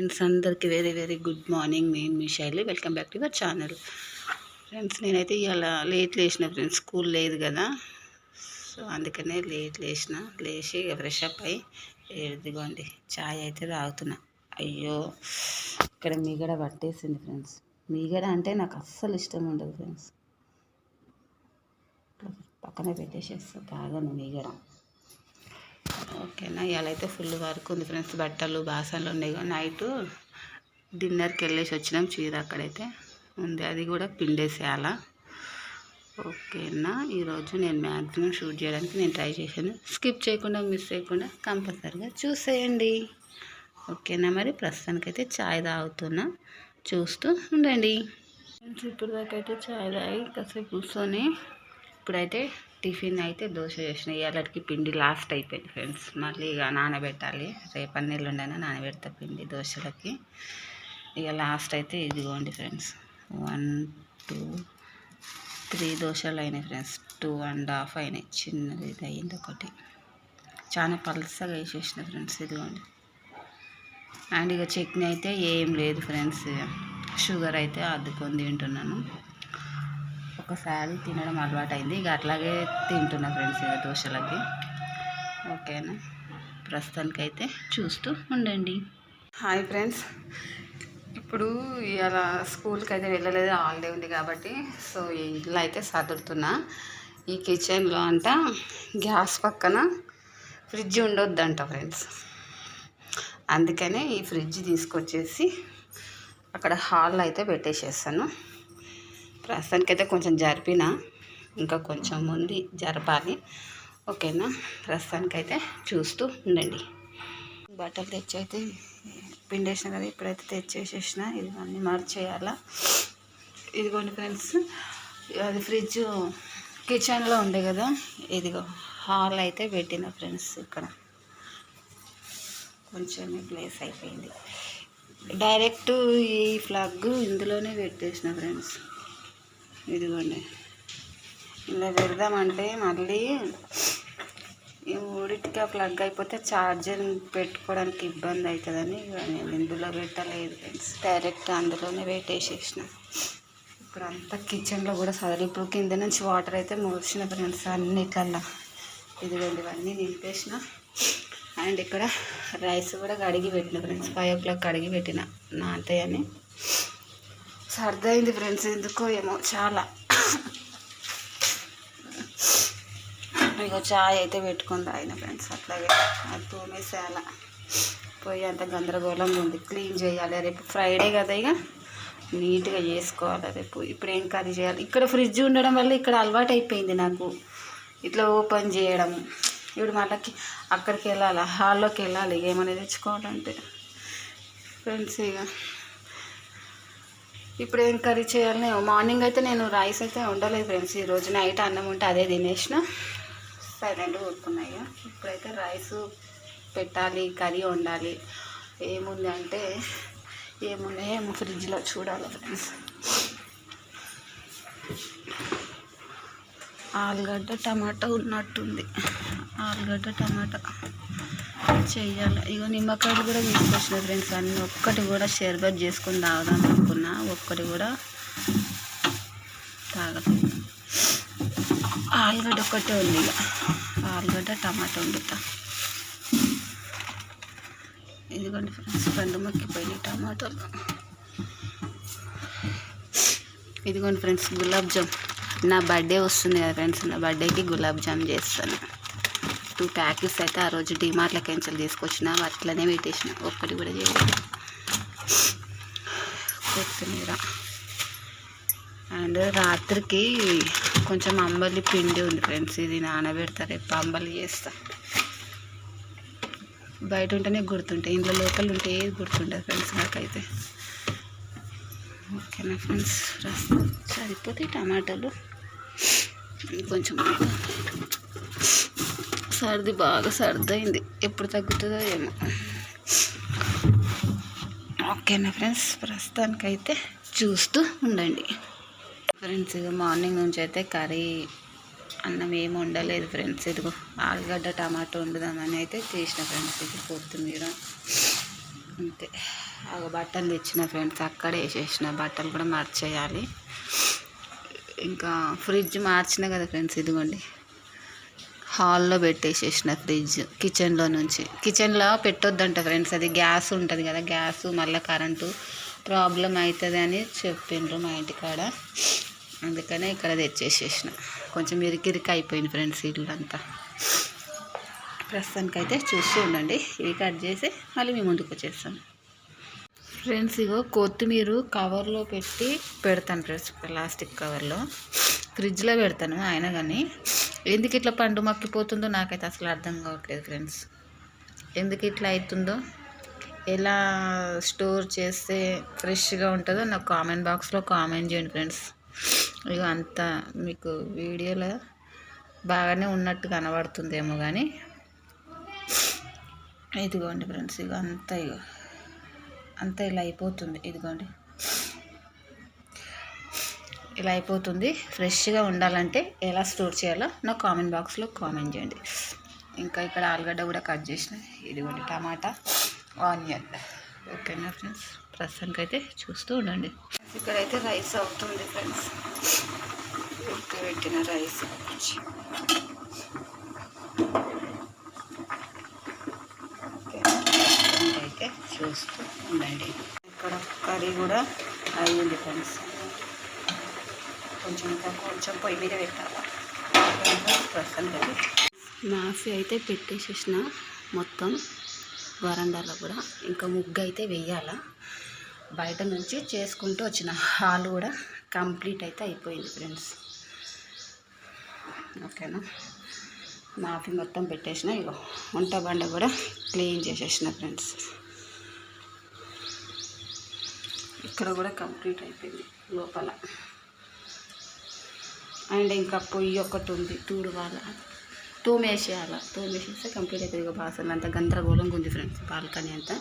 Friends అందరికీ very very good morning. నేను మీ శైలి. Welcome back to your channel. Friends నేనైతే ఇవాళ లేట్ లేచిన ఫ్రెండ్స్, స్కూల్ లేదు కదా, సో అందుకనే లేచి ఫ్రెష్ అప్ అయ్యి ఇదిగోండి చాయ్ అయితే తాగుతున్నా. అయ్యో ఇక్కడ మీగడ పట్టేసింది ఫ్రెండ్స్. మీగడ అంటే నాకు అస్సలు ఇష్టం ఉండదు ఫ్రెండ్స్. పక్కన పెట్టేసేస్తా, తాగను మీగడ. ఓకేనా, ఇవాళ అయితే ఫుల్ వర్క్ ఉంది ఫ్రెండ్స్. బట్టలు బాసనలు ఉన్నాయి. నైట్ డిన్నర్కి వెళ్ళేసి వచ్చినాం. చీర అక్కడైతే ఉంది, అది కూడా పిండేసేయాల. ఓకేనా, ఈరోజు నేను మ్యాక్సిమం షూట్ చేయడానికి నేను ట్రై చేశాను. స్కిప్ చేయకుండా మిస్ చేయకుండా కంపల్సరీగా చూసేయండి. ఓకేనా, మరి ప్రస్తుతానికైతే చాయ్ తాగుతున్నా, చూస్తూ ఉండండి. ఇప్పుడు దాకా అయితే చాయ్ తాగి కాసేపు కూర్చొని ఇప్పుడైతే టిఫిన్ అయితే దోశ చేసిన. ఇవాళకి పిండి లాస్ట్ అయిపోయింది ఫ్రెండ్స్. మళ్ళీ ఇక నానబెట్టాలి, రేపటి ఎల్లుండైనా నానబెడతా పిండి దోశలకి. ఇక లాస్ట్ అయితే ఇదిగోండి ఫ్రెండ్స్, 1 2 3 దోశలు అయినాయి ఫ్రెండ్స్. 2.5 అయినాయి. చిన్నది ఇది అయింది ఒకటి. చాలా పలసగా వేసేసిన ఫ్రెండ్స్. ఇదిగోండి. అండ్ ఇక చట్నీ అయితే ఏం లేదు ఫ్రెండ్స్. షుగర్ అయితే అద్దుకొని తింటున్నాను. ఒకసారి తినడం అలవాటు అయింది, ఇక అట్లాగే తింటున్నా ఫ్రెండ్స్ ఇక దోశలకి. ఓకేనా, ప్రస్తుతానికి అయితే చూస్తూ ఉండండి. హాయ్ ఫ్రెండ్స్, ఇప్పుడు ఇలా స్కూల్కి అయితే వెళ్ళలేదు, హాలిడే ఉంది కాబట్టి. సో ఈ ఇల్లు అయితే సదురుతున్నా. ఈ కిచెన్లో అంట గ్యాస్ పక్కన ఫ్రిడ్జ్ ఉండొద్దంట ఫ్రెండ్స్. అందుకనే ఈ ఫ్రిడ్జ్ తీసుకొచ్చేసి అక్కడ హాల్లో అయితే పెట్టేసేస్తాను. ప్రస్తుతానికైతే కొంచెం జరిపిన, ఇంకా కొంచెం ఉంది జరపాలి. ఓకేనా, ప్రస్తుతానికైతే చూస్తూ ఉండండి. బట్టలు తెచ్చైతే పిండేసిన కదా, ఇప్పుడైతే తెచ్చేసేసిన. ఇవన్నీ మార్చేయాలా. ఇదిగోండి ఫ్రెండ్స్, అది ఫ్రిడ్జ్ కిచెన్లో ఉండే కదా, ఇదిగో హాల్ అయితే పెట్టిన ఫ్రెండ్స్. ఇక్కడ కొంచెం ప్లేస్ అయిపోయింది. డైరెక్ట్ ఈ ప్లగ్ ఇందులోనే పెట్టేసిన ఫ్రెండ్స్. ఇదిగోండి, ఇలా పెడదామంటే మళ్ళీ ఈ మూడింటికి ఆ ప్లగ్ అయిపోతే ఛార్జర్ పెట్టుకోవడానికి ఇబ్బంది అవుతుందని నేను ఇందులో పెట్టలేదు ఫ్రెండ్స్. డైరెక్ట్ అందులోనే పెట్టేసేసిన. ఇప్పుడు అంతా కిచెన్లో కూడా సరే. ఇప్పుడు కింద నుంచి వాటర్ అయితే మోసిన ఫ్రెండ్స్ అన్నిట్లల్లా. ఇదిగోండి, ఇవన్నీ నింపేసిన. అండ్ ఇక్కడ రైస్ కూడా కడిగి పెట్టిన ఫ్రెండ్స్. 5 o'clock కడిగి పెట్టిన నాంతయ్యని. సర్దైంది ఫ్రెండ్స్, ఎందుకో ఏమో చాలా. ఇక చాయ్ అయితే పెట్టుకొని తాగిన ఫ్రెండ్స్. అట్లాగే అది తోమేసేయాల. పోయి అంత గందరగోళంగా ఉంది, క్లీన్ చేయాలి. రేపు ఫ్రైడే కదా, ఇక నీట్గా చేసుకోవాలి రేపు. ఇప్పుడు ఏం కర్రీ చేయాలి. ఇక్కడ ఫ్రిడ్జ్ ఉండడం వల్ల ఇక్కడ అలవాటు అయిపోయింది నాకు ఇట్లా ఓపెన్ చేయడం. ఇప్పుడు మళ్ళీ అక్కడికి వెళ్ళాలి, హాల్లోకి వెళ్ళాలి ఇక ఏమైనా తెచ్చుకోవాలంటే ఫ్రెండ్స్. ఇక ఇప్పుడు ఏం కర్రీ చేయాలని. మార్నింగ్ అయితే నేను రైస్ అయితే ఉండలేదు ఫ్రెండ్స్. ఈరోజు నైట్ అన్నం ఉంటే అదే తినేసిన, సైలెంట్గా ఊరుకున్నాయి. ఇప్పుడైతే రైస్ పెట్టాలి, కర్రీ వండాలి. ఏముంది అంటే ఏమున్నాయేమో ఫ్రిడ్జ్లో చూడాలి ఫ్రెండ్స్. ఆలుగడ్డ టమాటా ఉన్నట్టుంది. ఆలుగడ్డ టమాటా చెయ్యాలి. ఇక నిమ్మకాయలు కూడా తీసుకొచ్చిన ఫ్రెండ్స్. అన్నీ ఒక్కటి కూడా షర్బత్ చేసుకొని తాగుదాం అనుకున్నా, ఒక్కటి కూడా తాగలేదు. ఆలుగడ్డ ఒక్కటే ఉంది. ఇక ఆలుగడ్డ టమాటా వండుతా. ఇదిగోండి ఫ్రెండ్స్, పండు మక్కిపోయినాయి టమాటాలు. ఇదిగోండి ఫ్రెండ్స్, గులాబ్ జామ్. నా బర్త్డే వస్తుంది కదా ఫ్రెండ్స్, నా బర్త్డేకి గులాబ్ జామ్ చేస్తాను. 2 ప్యాకెట్స్ అయితే ఆ రోజు డిమార్ట్లో క్యాన్సిల్ తీసుకొచ్చిన, అట్లనే పెట్టేసిన, ఒక్కటి కూడా చేయలేదు. కొత్తిమీర. అండ్ రాత్రికి కొంచెం అంబలి పిండి ఉంది ఫ్రెండ్స్, ఇది నానబెడతా, రేపు అంబలి చేస్తా. బయట ఉంటేనే గుర్తుంటాయి, ఇంట్లో లోపల ఉంటే ఏది గుర్తుంటుంది ఫ్రెండ్స్ నాకైతే. ఓకేనా ఫ్రెండ్స్, సరిపోతాయి టమాటాలు. కొంచెం సర్ది బాగా సర్దైంది, ఎప్పుడు తగ్గుతుందో ఏమో. ఓకేనా ఫ్రెండ్స్, ప్రస్తుతానికైతే చూస్తూ ఉండండి ఫ్రెండ్స్. ఇక మార్నింగ్ నుంచి అయితే కర్రీ అన్నం ఏమి వండలేదు ఫ్రెండ్స్. ఇదిగో ఆలుగడ్డ టమాటో వండుదామని అయితే చేసిన ఫ్రెండ్స్. ఇది కొత్తిమీర అంతే. బట్టలు తెచ్చిన ఫ్రెండ్స్, అక్కడే వేసేసిన. బట్టలు కూడా మార్చేయాలి. ఇంకా ఫ్రిడ్జ్ మార్చిన కదా ఫ్రెండ్స్, ఇదిగోండి హాల్లో పెట్టేసేసిన ఫ్రిడ్జ్. కిచెన్లో పెట్టొద్దంట ఫ్రెండ్స్, అది గ్యాస్ ఉంటుంది కదా, గ్యాస్ మళ్ళీ కరెంటు ప్రాబ్లం అవుతుంది అని చెప్పిండ్రు మా ఇంటికాడ. అందుకనే ఇక్కడ తెచ్చేసేసిన. కొంచెం ఇరికిరికి అయిపోయింది ఫ్రెండ్స్ ఇల్లు అంతా. ప్రస్తుతానికైతే చూస్తూ ఉండండి. ఇవి కట్ చేసి మళ్ళీ మీ ముందుకు వచ్చేస్తాను ఫ్రెండ్స్. ఇగో కొత్తిమీర కవర్లో పెడతాను ఫ్రెండ్స్, ప్లాస్టిక్ కవర్లో. ఫ్రిడ్జ్లో పెడతాను అయినా కానీ ఎందుకు ఇట్లా పండు మక్కిపోతుందో నాకైతే అసలు అర్థం కావట్లేదు ఫ్రెండ్స్. ఎందుకు ఇట్లా అవుతుందో, ఎలా స్టోర్ చేస్తే ఫ్రెష్గా ఉంటుందో నాకు కామెంట్ బాక్స్లో కామెంట్ చేయండి ఫ్రెండ్స్. ఇక అంతా మీకు వీడియోలో బాగానే ఉన్నట్టు కనబడుతుందేమో కానీ ఇదిగోండి ఫ్రెండ్స్, ఇక అంతా ఇలా అయిపోతుంది. ఇదిగోండి ఇలా అయిపోతుంది. ఫ్రెష్గా ఉండాలంటే ఎలా స్టోర్ చేయాలో నాకు కామెంట్ బాక్స్లో కామెంట్ చేయండి. ఇంకా ఇక్కడ ఆలుగడ్డ కూడా కట్ చేసిన. ఇదిగోండి టమాటా, ఆనియన్. ఓకేనా ఫ్రెండ్స్, ప్రస్తుతానికైతే చూస్తూ ఉండండి. ఇక్కడైతే రైస్ అవుతుంది ఫ్రెండ్స్, ఉడకబెట్టిన రైస్. అయితే చూస్తూ ఉండండి. ఇక్కడ కర్రీ కూడా అయ్యింది ఫ్రెండ్స్. కొంచెం పొయ్యి మీద పెట్టాలి. ప్రస్తుతానికి మాఫీ అయితే పెట్టేసేసిన మొత్తం వరండాలో కూడా. ఇంకా ముగ్గు అయితే వెయ్యాల. బయట నుంచి చేసుకుంటూ వచ్చిన హాల్ కూడా కంప్లీట్ అయితే అయిపోయింది ఫ్రెండ్స్. ఓకేనా, మాఫీ మొత్తం పెట్టేసిన. ఇగో వంట బండ కూడా క్లీన్ చేసేసిన ఫ్రెండ్స్. ఇక్కడ కూడా కంప్లీట్ అయిపోయింది లోపల. అండ్ ఇంకా పొయ్యి ఒకటి ఉంది, తోమేసేస్తే కంప్లీట్ అవుతుంది. ఇక బాసనలు అంతా గందరగోళంగా ఉంది ఫ్రెండ్స్, బాల్కనీ అంతా.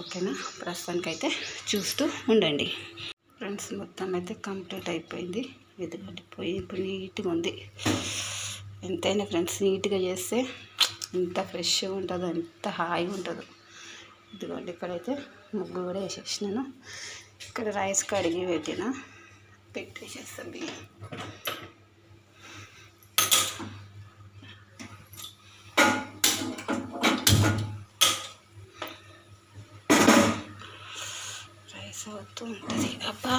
ఓకేనా, ప్రస్తుతానికైతే చూస్తూ ఉండండి ఫ్రెండ్స్. మొత్తం అయితే కంప్లీట్ అయిపోయింది. ఎందుకంటే పొయ్యి ఇప్పుడు నీట్గా ఉంది. ఎంతైనా ఫ్రెండ్స్ నీట్గా చేస్తే ఎంత ఫ్రెష్గా ఉంటుందో, ఎంత హాయిగా ఉంటుందో. ఇదిగోండి ఇక్కడైతే ముగ్గు కూడా వేసేసినాను. ఇక్కడ రైస్ కడిగి పెట్టేసేస్తాం బియ్యం. రైస్ అవుతూ ఉంటుంది. అబ్బా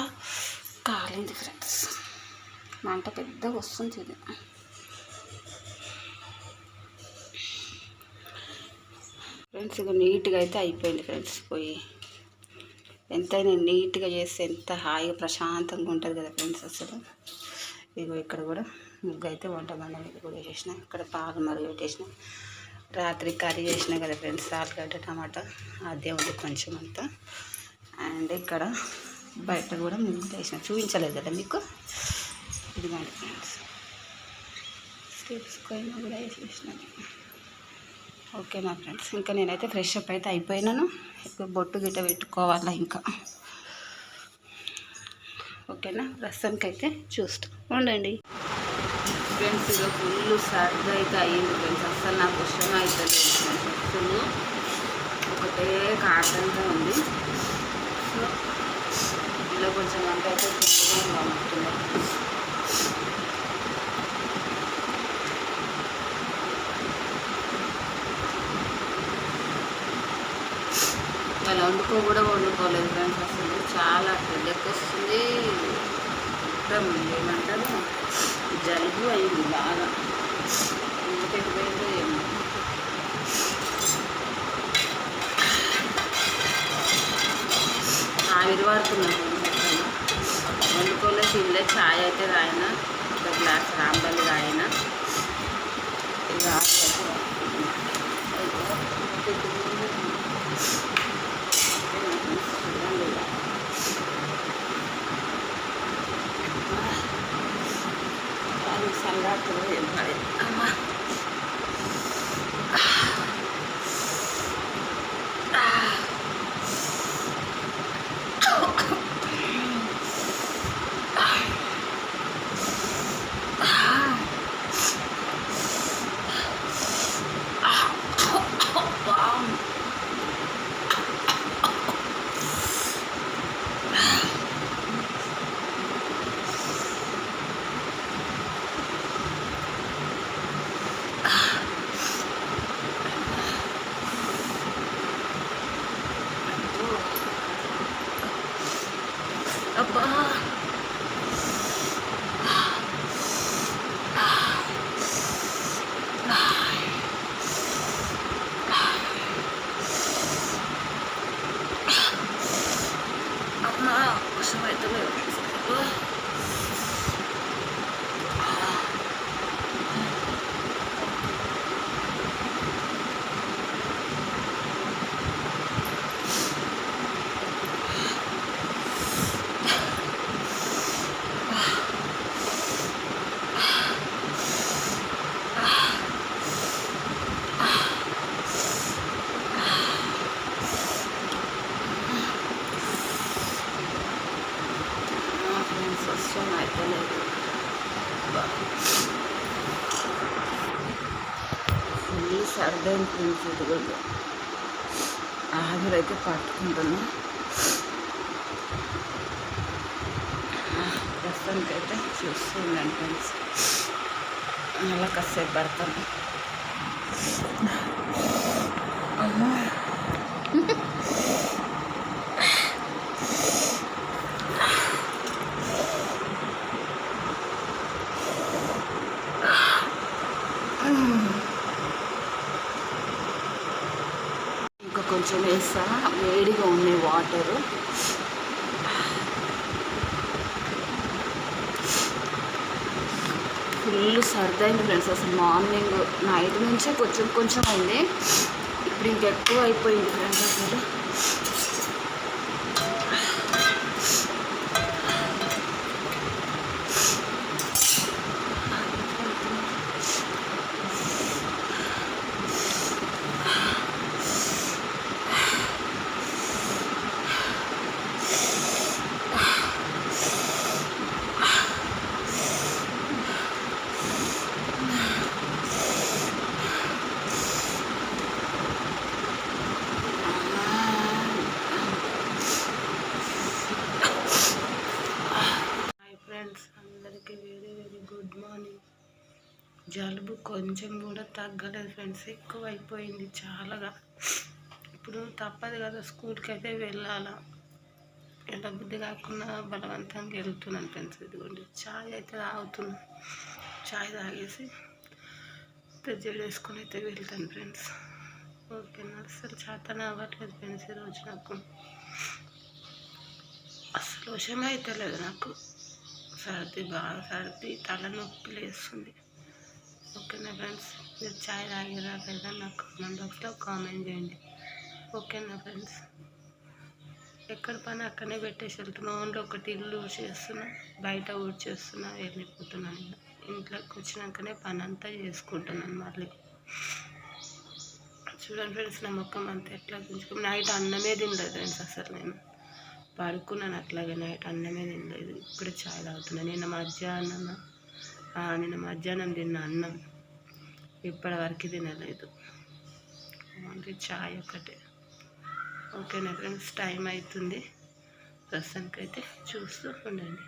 కాలింది ఫ్రెండ్స్, మంట పెద్దగా వస్తుంది. ఇది ఫ్రెండ్స్ ఇక నీట్గా అయితే అయిపోయింది ఫ్రెండ్స్. పోయి ఎంతైనా నీట్గా చేస్తే ఎంత హాయిగా ప్రశాంతంగా ఉంటుంది కదా ఫ్రెండ్స్ అసలు. ఇగో ఇక్కడ కూడా ముగ్గు అయితే వంట బండ మీద కూడా వేసేసిన. ఇక్కడ పాలు మరుగు పెట్టేసిన. రాత్రి కర్రీ చేసిన కదా ఫ్రెండ్స్, ఆలుగడ్డ టమాటా, అదే ఉంది కొంచెం అంతా. అండ్ ఇక్కడ బయట కూడా ముగ్గు వేసిన, చూపించలేదు కదా మీకు. ఇదిగోండి ఫ్రెండ్స్, స్టెప్స్ పైన కూడా వేసేసిన. ఓకేనా ఫ్రెండ్స్, ఇంకా నేనైతే ఫ్రెష్ అప్ అయితే అయిపోయినాను. ఇప్పుడు బొట్టు గిట్ట పెట్టుకోవాలా ఇంకా. ఓకేనా, ప్రస్తుతానికైతే చూస్తూ ఉండండి ఫ్రెండ్స్. ఇక ఫుల్ సర్ది అయితే అయ్యింది ఫ్రెండ్స్. అసలు నాకు ఇష్టం అవుతుంది ఫుల్, ఒకటే కాటన్గా ఉంది. సో ఇలా కొంచెం వంట అయితే ఫుల్గా బాగుంటుంది. అలా వండుకోలేదు ఫ్రెండ్స్. అసలు చాలా హెడేక్ వస్తుంది. మొత్తం ఏమంటారు, జలుబు అయింది బాగా. ఎందుకంటే పోయిందో ఏమో. ఆవిరి వాడుతున్నాను. వండుకోలేదు, ఇల్లే ఛాయ్ అయితే రాయన, ఒక గ్లాస్ రాంబలి రాయన. ఇక సల్లాడుతుంది ఏం పడేది. అమ్మా అబ్బా అమ్మా వర్షం అయితే వర్షం అయితే లేదు. ఫుల్ సర్దైన ఫ్రెండ్స్ ఇది కూడా ఆవిరైతే పట్టుకుంటున్నా. ప్రస్తుతానికైతే చూస్తూ ఉండండి ఫ్రెండ్స్, మళ్ళీ కాసేపు పడతాను. అమ్మా ఇంకా కొంచెం వేస్తా, వేడిగా ఉన్నాయి వాటరు. ఫుల్ సర్దైంది ఫ్రెండ్స్, అసలు మార్నింగ్ నైట్ నుంచే కొంచెం కొంచెం అయింది, ఇప్పుడు ఇంకెక్కువ అయిపోయింది ఫ్రెండ్స్. అసలు అందరికీ వెరీ వెరీ గుడ్ మార్నింగ్. జలుబు కొంచెం కూడా తగ్గలేదు ఫ్రెండ్స్, ఎక్కువ అయిపోయింది చాలాగా. ఇప్పుడు తప్పదు కదా, స్కూల్కి అయితే వెళ్ళాలా, ఎలా బుద్ధి కాకుండా బలవంతంగా వెళ్తున్నాను ఫ్రెండ్స్. ఇదిగోండి చాయ్ అయితే తాగుతున్నాను, చాయ్ తాగేసి జడేసుకొని అయితే వెళ్తాను ఫ్రెండ్స్. ఓకేనా, అసలు చేతన అవ్వట్లేదు ఫ్రెండ్స్ ఈరోజు నాకు, అసలు వశమే అవుతలేదు నాకు. సర్ది, బాగా సర్ది, తలనొప్పి లేస్తుంది. ఓకేనా ఫ్రెండ్స్, మీరు చాయ్ తాగిరా లేదా నాకు కామెంట్ బాక్స్లో కామెంట్ చేయండి. ఓకేనా ఫ్రెండ్స్, ఎక్కడ పని అక్కడనే పెట్టేసి వెళ్తున్నా. ఓన్లీ ఒకటి ఇల్లు ఊడ్చేస్తున్నా, బయట ఊడ్చేస్తున్నా, వెళ్ళిపోతున్నాను. ఇంట్లోకి వచ్చినాకనే పని అంతా చేసుకుంటున్నాను. మళ్ళీ చూడండి ఫ్రెండ్స్, నా మొక్కం అంతా ఎట్లా గుంజుకుని. నైట్ అన్నమే తినలేదు ఫ్రెండ్స్, అసలు నేను పడుకున్నాను అట్లాగే, నైట్ అన్నమే తినలేదు. ఇప్పుడు చాయ్ తాగుతున్నాను. నిన్న మధ్యాహ్నం తిన్న అన్నం ఇప్పటి వరకు తినలేదు, ఓన్లీ చాయ్ ఒకటే. ఓకేనా ఫ్రెండ్స్, టైం అవుతుంది, ప్రస్తుతానికైతే చూస్తూ ఉండండి.